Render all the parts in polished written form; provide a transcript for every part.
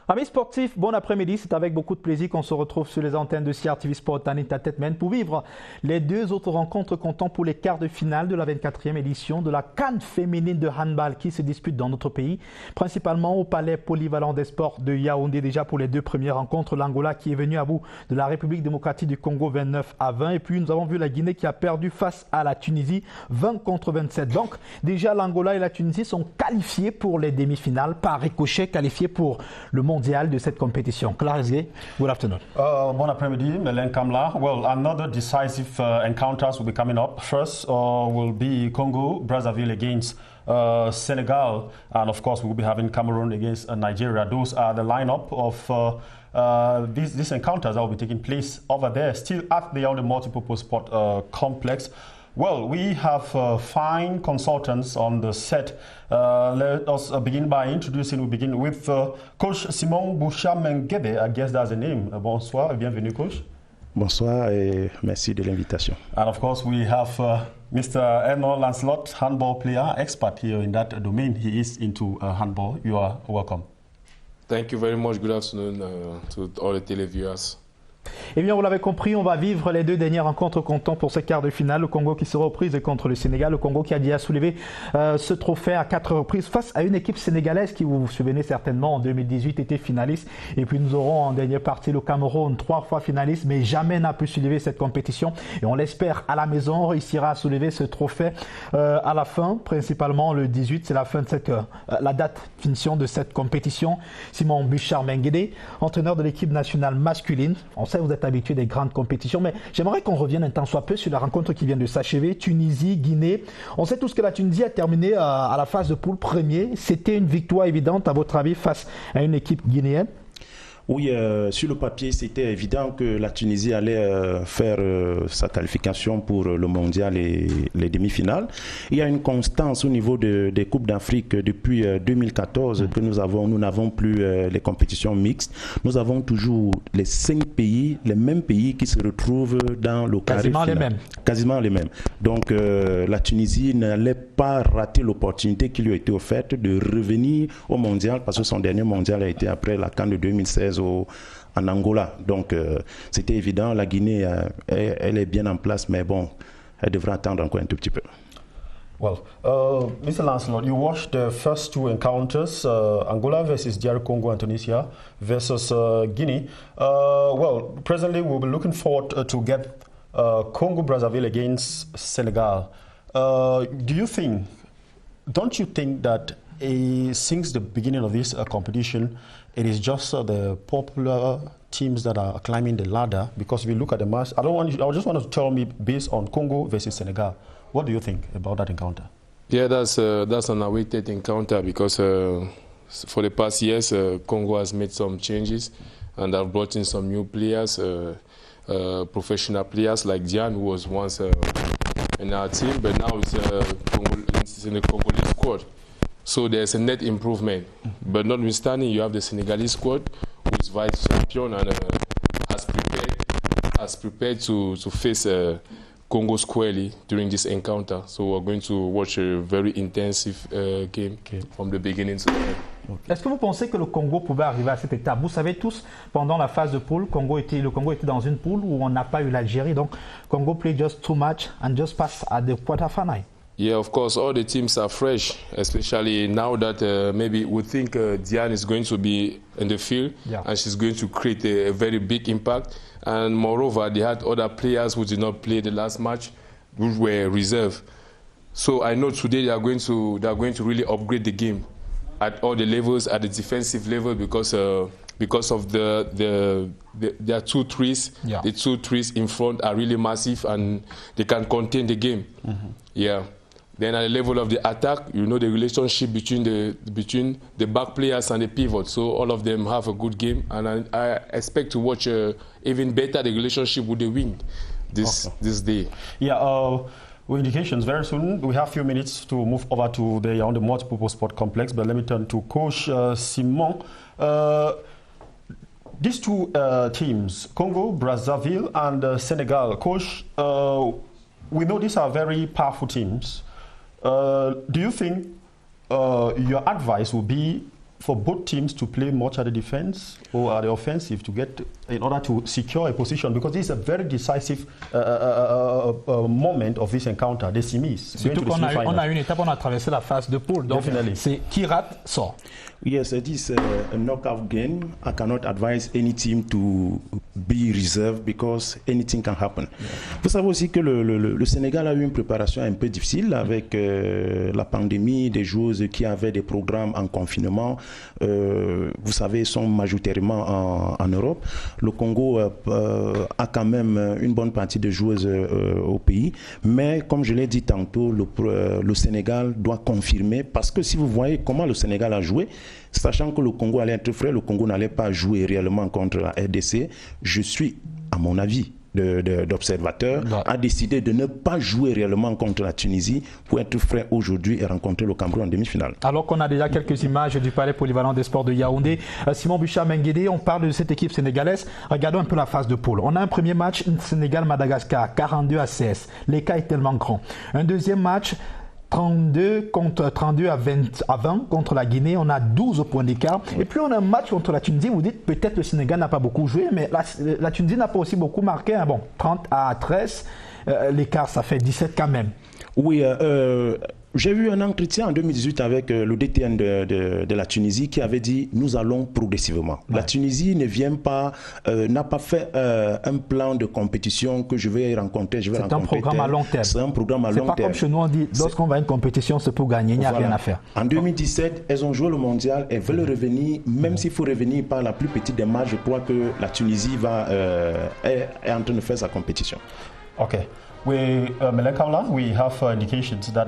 Amis sportifs, bon après-midi. C'est avec beaucoup de plaisir qu'on se retrouve sur les antennes de CRTV Sport and Entertainment pour vivre les deux autres rencontres comptant pour les quarts de finale de la 24e édition de la CAN féminine de handball qui se dispute dans notre pays, principalement au Palais Polyvalent des Sports de Yaoundé. Déjà pour les deux premières rencontres, l'Angola qui est venu à bout de la République démocratique du Congo 29-20. Et puis nous avons vu la Guinée qui a perdu face à la Tunisie 20-27. Donc déjà l'Angola et la Tunisie sont qualifiés pour les demi-finales, par ricochet qualifiés pour le mondial de cette compétition. Clarisse Gay, good afternoon. Bon après-midi, Melen Kamla. Well, another decisive encounters will be coming up. First will be Congo, Brazzaville against Senegal, and of course we will be having Cameroon against Nigeria. Those are the lineup of these encounters that will be taking place over there, still at the multipurpose sport complex. Well, we have fine consultants on the set. Let us begin by introducing. We begin with Coach Simon Boucha-Menguebe. I guess that's the name. Bonsoir et bienvenue, Coach. Bonsoir et merci de l'invitation. And of course, we have Mr. Eno Lancelot, handball player, expert here in that domain. He is into handball. You are welcome. Thank you very much. Good afternoon to all the televiewers. Eh bien, vous l'avez compris, on va vivre les deux dernières rencontres comptant pour ce quart de finale. Le Congo qui sera reprise contre le Sénégal. Le Congo qui a déjà soulevé ce trophée à 4 reprises face à une équipe sénégalaise qui, vous vous souvenez certainement, en 2018 était finaliste. Et puis nous aurons en dernière partie le Cameroun, 3 fois finaliste, mais jamais n'a pu soulever cette compétition. Et on l'espère à la maison, on réussira à soulever ce trophée à la fin, principalement le 18. C'est la fin de la date finition de cette compétition. Simon Boucha-Menguebe, entraîneur de l'équipe nationale masculine. On sait que vous êtes habitué des grandes compétitions, mais j'aimerais qu'on revienne un temps soit peu sur la rencontre qui vient de s'achever, Tunisie, Guinée. On sait tous que la Tunisie a terminé à la phase de poule premier. C'était une victoire évidente, à votre avis, face à une équipe guinéenne? Oui, sur le papier, c'était évident que la Tunisie allait faire sa qualification pour le mondial et les demi-finales. Il y a une constance au niveau des Coupes d'Afrique depuis 2014 que nous n'avons plus les compétitions mixtes. Nous avons toujours les 5 pays, les mêmes pays qui se retrouvent dans le carré final. Les mêmes. Quasiment les mêmes. Donc la Tunisie n'allait pas rater l'opportunité qui lui a été offerte de revenir au mondial parce que son dernier mondial a été après la CAN de 2016 en Angola. Donc c'était évident, la Guinée elle est bien en place, mais bon, elle devrait attendre encore un tout petit peu. Well, Mr. Lancelot, you watched the first 2 encounters, Angola versus DR Congo and Tunisia versus Guinea. Well, presently we'll be looking forward to get Congo-Brazzaville against Senegal. Don't you think that since the beginning of this competition, it is just the popular teams that are climbing the ladder? Because if you look at the match, I just want to tell me based on Congo versus Senegal, what do you think about that encounter? Yeah, that's an awaited encounter because for the past years, Congo has made some changes and have brought in some new players, professional players like Diane, who was once in our team, but now it's in the Congolese squad. So there's a net improvement. But notwithstanding, you have the Senegalese squad, who is vice champion and has prepared to face Congo squarely during this encounter. So we're going to watch a very intensive game from the beginning to the end. Okay. Est-ce que vous pensez que le Congo pouvait arriver à cette étape? Vous savez tous, pendant la phase de poule, le Congo était dans une poule où on n'a pas eu l'Algérie. Donc, Congo played just too much and just passed at the quarterfinal. Yeah, of course, all the teams are fresh, especially now that maybe we think Diane is going to be in the field and she's going to create a very big impact. And moreover, they had other players who did not play the last match, who were reserved. So I know today they are going to really upgrade the game at all the levels, at the defensive level, because of their 2 threes. Yeah. The 2 threes in front are really massive and they can contain the game. Yeah. Then at the level of the attack, you know the relationship between the back players and the pivot. So all of them have a good game, and I expect to watch even better the relationship with the wing this day. Yeah. With indications very soon. We have a few minutes to move over to the multipurpose sport complex. But let me turn to Coach Simon. These 2 teams, Congo, Brazzaville, and Senegal. Coach, we know these are very powerful teams. Do you think your advice would be for both teams to play much at the defense or at the offensive in order to secure a position, because this is a very decisive moment of this encounter, the semis. Surtout qu'on a une étape, on a traversé la phase de poule, donc c'est qui rate sort. Yes, it is a knockout game. I cannot advise any team to be reserved because anything can happen. Vous savez aussi que le Sénégal a eu une préparation un peu difficile avec la pandémie, des joueuses qui avaient des programmes en confinement. Vous savez, sont majoritairement en Europe. Le Congo a quand même une bonne partie de joueuses au pays. Mais comme je l'ai dit tantôt, le Sénégal doit confirmer, parce que si vous voyez comment le Sénégal a joué, sachant que le Congo allait être frais, le Congo n'allait pas jouer réellement contre la RDC. Je suis, à mon avis, d'observateur, a décidé de ne pas jouer réellement contre la Tunisie pour être frais aujourd'hui et rencontrer le Cameroun en demi-finale. Alors qu'on a déjà quelques images du palais polyvalent des sports de Yaoundé, Simon Bucha-Menguédé, on parle de cette équipe sénégalaise. Regardons un peu la phase de poule. On a un premier match, Sénégal-Madagascar, 42-16. L'écart est tellement grand. Un deuxième match, 32 à 20 contre la Guinée, on a 12 points d'écart. Oui. Et puis on a un match contre la Tunisie, vous dites peut-être le Sénégal n'a pas beaucoup joué, mais la Tunisie n'a pas aussi beaucoup marqué. Bon, 30 à 13, l'écart ça fait 17 quand même. Oui, j'ai eu un entretien en 2018 avec le DTN de la Tunisie qui avait dit nous allons progressivement. Ouais. La Tunisie ne vient pas, n'a pas fait un plan de compétition que je vais rencontrer. C'est un programme à long terme. C'est un programme à long terme. C'est pas comme chez nous, on dit lorsqu'on va à une compétition, c'est pour gagner, il n'y a rien à faire. En 2017, elles ont joué le mondial, elles veulent revenir, même s'il faut revenir par la plus petite des marges, je crois que la Tunisie est en train de faire sa compétition. Ok. Melekaula, we have indications that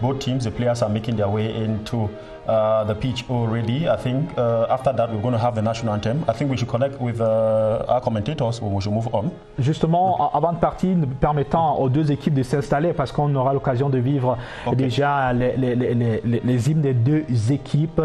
both teams, the players are making their way into the pitch already. I think after that, we're going to have the national anthem. I think we should connect with our commentators or we should move on. Justement, avant de partir, permettant aux deux équipes de s'installer, parce qu'on aura l'occasion de vivre déjà les hymnes des deux équipes.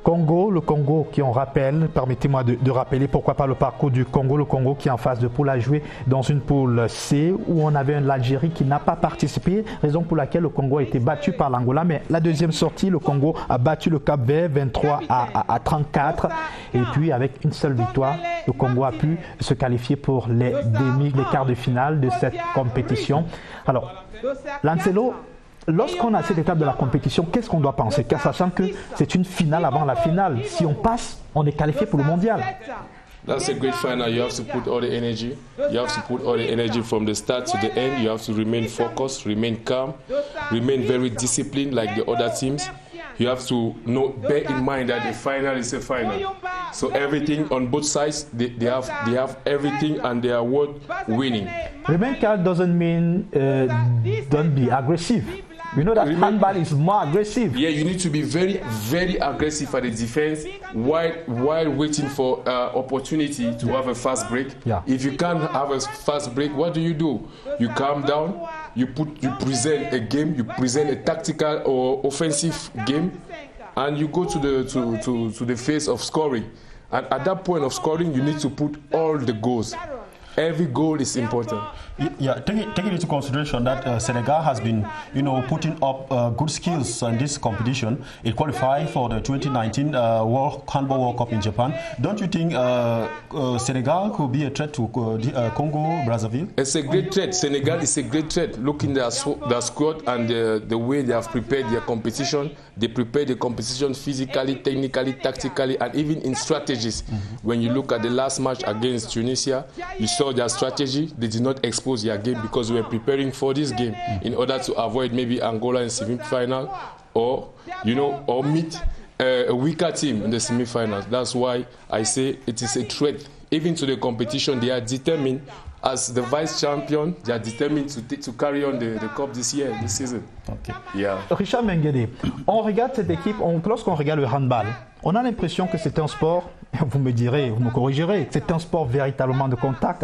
Le Congo qui on rappelle, permettez-moi de rappeler pourquoi pas le parcours du Congo. Le Congo qui en phase de poule a joué dans une poule C où on avait l'Algérie qui n'a pas participé, raison pour laquelle le Congo a été battu par l'Angola. Mais la deuxième sortie, le Congo a battu le Cap-Vert 23 à 34. Et puis avec une seule victoire, le Congo a pu se qualifier pour les quarts de finale de cette compétition. Alors, Lancelo, lorsqu'on a cette étape de la compétition, qu'est-ce qu'on doit penser? Car sachant que c'est une finale avant la finale. Si on passe, on est qualifié pour le mondial. That's a great final. You have to put all the energy. You have to put all the energy from the start to the end. You have to remain focused, remain calm, remain very disciplined like the other teams. You have to bear in mind that the final is a final. So everything on both sides, they have everything and they are worth winning. Remain calm doesn't mean don't be aggressive. You know that handball is more aggressive. Yeah, you need to be very, very aggressive at the defense while waiting for opportunity to have a fast break. Yeah. If you can't have a fast break, what do? You calm down. You present a game. You present a tactical or offensive game, and you go to the phase of scoring. And at that point of scoring, you need to put all the goals. Every goal is important. Yeah, taking into consideration that Senegal has been, putting up good skills in this competition. It qualified for the 2019 Handball World Cup in Japan. Don't you think Senegal could be a threat to Congo, Brazzaville? It's a great threat. Senegal is a great threat. Looking at their squad and the way they have prepared their competition. They prepare the competition physically, technically, tactically, and even in strategies. Mm-hmm. When you look at the last match against Tunisia, you saw their strategy. They did not expose their game because we were preparing for this game in order to avoid maybe Angola in semi-final or meet a weaker team in the semi-finals. That's why I say it is a threat. Even to the competition, they are determined. As the vice champion, they are determined to carry on the cup this season. Okay. Yeah. Richard Menguédé, on regarde cette équipe, lorsqu'on regarde le handball, on a l'impression que c'est un sport, vous me corrigerez, c'est un sport véritablement de contact.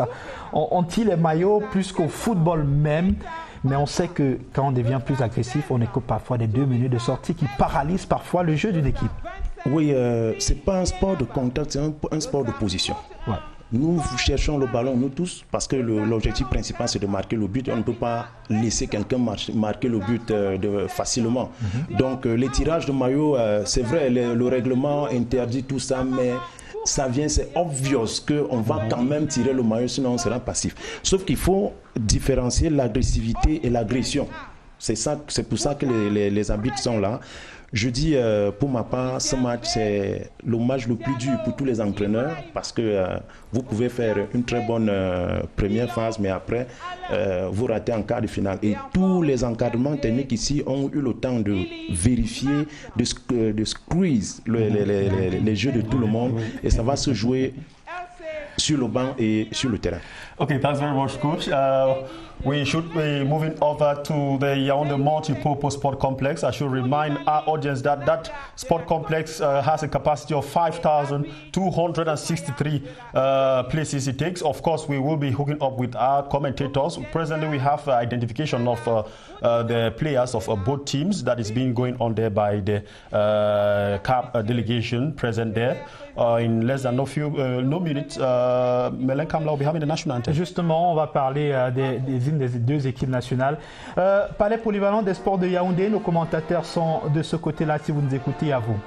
On tire les maillots plus qu'au football même, mais on sait que quand on devient plus agressif, on écoute parfois des 2 minutes de sortie qui paralysent parfois le jeu d'une équipe. Oui, c'est pas un sport de contact, c'est un sport de position. Ouais. nous cherchons le ballon, nous tous, parce que l'objectif principal c'est de marquer le but. On ne peut pas laisser quelqu'un marquer le but facilement. Donc les tirages de maillot, c'est vrai, le règlement interdit tout ça, mais ça vient, c'est obvious qu'on va quand même tirer le maillot, sinon on sera passif. Sauf qu'il faut différencier l'agressivité et l'agression. C'est pour ça que les arbitres sont là. Je dis, pour ma part, ce match, c'est le match le plus dur pour tous les entraîneurs parce que vous pouvez faire une très bonne première phase, mais après, vous ratez en quart de finale. Et tous les encadrements techniques ici ont eu le temps de vérifier, de squeeze les jeux de tout le monde. Et ça va se jouer sur le banc et sur le terrain. Okay, thanks very much, Coach. We should be moving over to the Yaoundé Multi-Purpose Sport Complex. I should remind our audience that that sport complex has a capacity of 5,263 places it takes. Of course, we will be hooking up with our commentators. Presently, we have identification of the players of both teams that is being going on there by the CAP delegation present there. In less than no minutes, Melen Kamla will be having the national anthem. Justement, on va parler des deux équipes nationales. Palais polyvalent des sports de Yaoundé, nos commentateurs sont de ce côté-là, si vous nous écoutez, à vous.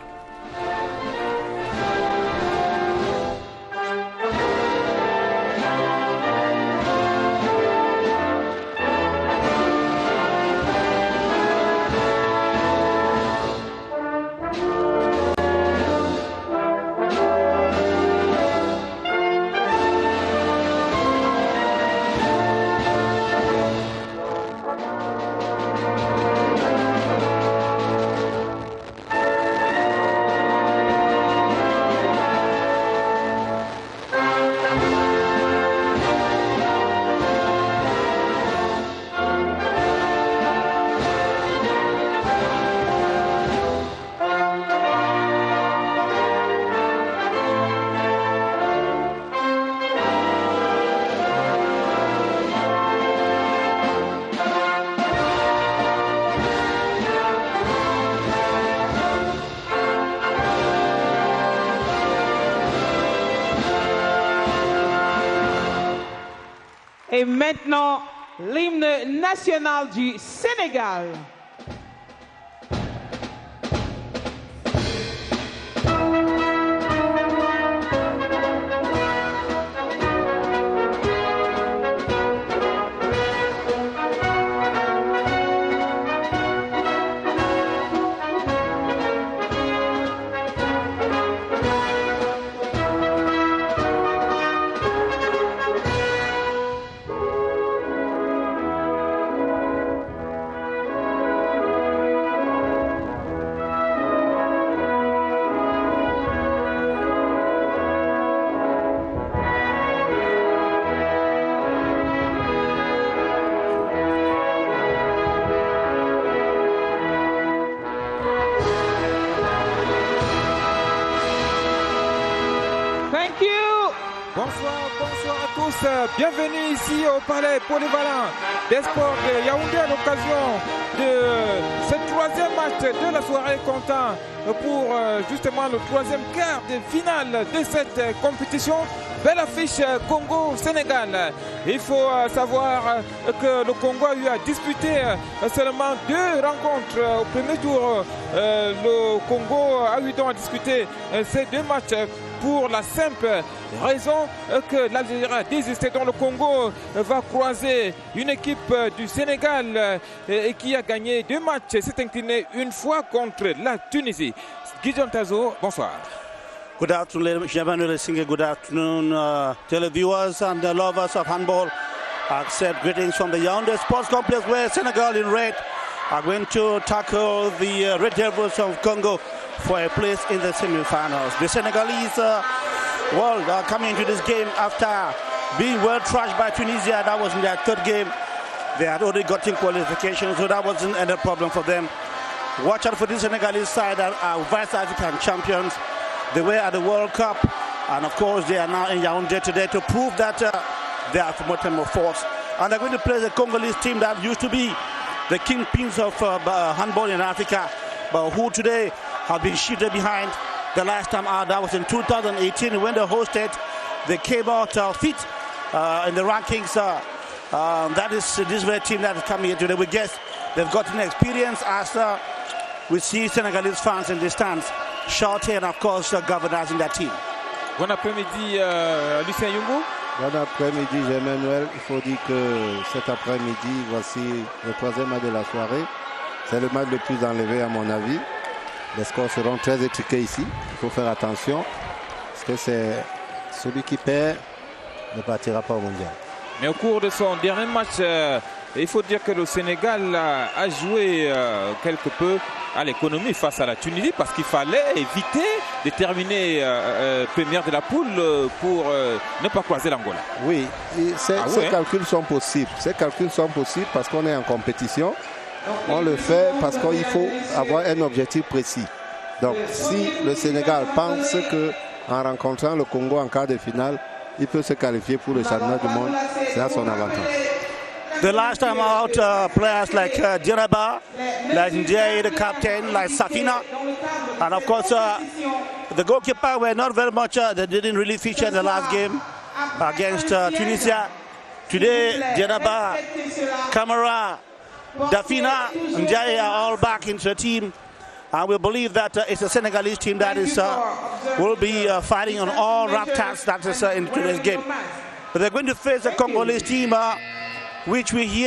Et maintenant, l'hymne national du Sénégal. Bonsoir à tous, bienvenue ici au Palais polyvalent des sports de Yaoundé à l'occasion de ce troisième match de la soirée comptant pour justement le troisième quart de finale de cette compétition. Belle affiche Congo-Sénégal. Il faut savoir que le Congo a eu à disputer seulement 2 rencontres au premier tour. Le Congo a eu donc à discuter ces 2 matchs pour la simple raison que l'Algérie a désisté. Donc le Congo va croiser une équipe du Sénégal et qui a gagné 2 matchs, s'est incliné une fois contre la Tunisie. Gideon Tazo, bonsoir. Good afternoon, ladies and gentlemen. Good afternoon, televiewers and the lovers of handball. I accept greetings from the Yaoundé Sports Complex, where Senegal in red are going to tackle the Red Devils of Congo for a place in the semi-finals. The Senegalese are coming into this game after being well trashed by Tunisia. That was in their 3rd game. They had already gotten qualification, so that wasn't any problem for them. Watch out for this Senegalese side that are Vice African champions. They were at the World Cup, and of course they are now in Yaoundé today to prove that they are from force. And they're going to play the Congolese team that used to be the kingpins of handball in Africa, but who today have been shifted behind. The last time out, that was in 2018 when they hosted they came out fit in the rankings. That is this very team that is coming here today. We guess they've gotten experience as we see Senegalese fans in the stands shouting and of course galvanizing that team. Bon après-midi, Lucien Yungu. Bon après-midi, Emmanuel. Il faut dire que cet après-midi, voici le troisième match de la soirée. C'est le match le plus enlevé à mon avis. Les scores seront très étriqués ici. Il faut faire attention parce que c'est celui qui perd ne partira pas au mondial. Mais au cours de son dernier match, il faut dire que le Sénégal a joué quelque peu à l'économie face à la Tunisie parce qu'il fallait éviter de terminer première de la poule pour ne pas croiser l'Angola. Oui, ces calculs sont possibles. Ces calculs sont possibles parce qu'on est en compétition. On le fait parce qu'il faut avoir un objectif précis. Donc si le Sénégal pense qu'en rencontrant le Congo en quart de finale, il peut se qualifier pour le championnat du monde, c'est à son avantage. The last time out, players like Djeraba, like Ndiaye, the captain, like Safina, and of course the goalkeeper were not very much, they didn't really feature in the last game against Tunisia. Today, Djeraba, Camara, Dafina, Ndiaye are all back into the team. And we believe that it's a Senegalese team that is will be fighting on all raptors that is in today's game. But they're going to face a Congolese team which we hear